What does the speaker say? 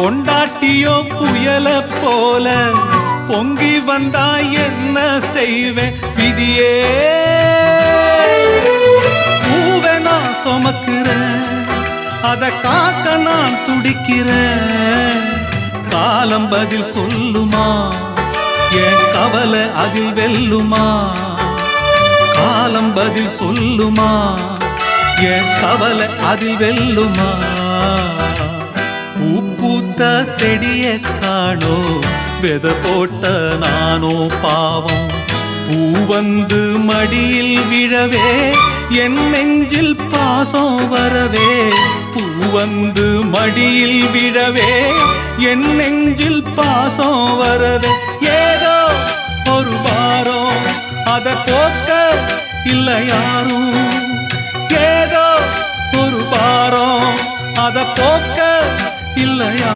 பொண்டாட்டியோ புயல போல பொங்கி வந்தா என்ன செய்வேன் விதியே. பூவை நான் சுமக்கிறேன், அத காக்க நான் துடிக்கிறேன். காலம் பதில் சொல்லுமா, என் கவலை அதில் வெல்லுமா. காலம் பதில் சொல்லுமா, என் கவலை அதில் வெல்லுமா. பூ பூத்த செடிய காணோ, வெத போட்ட நானோ பாவம். பூ வந்து மடியில் விழவே, என் நெஞ்சில் பாசம் வரவே. பூ வந்து மடியில் விழவே, என் நெஞ்சில் பாசம் வரவே. ஏதோ ஒரு வாரம் அத போக்க இல்ல யாரும். ஏதோ ஒரு வாரம் அத போக்க இல்லையா.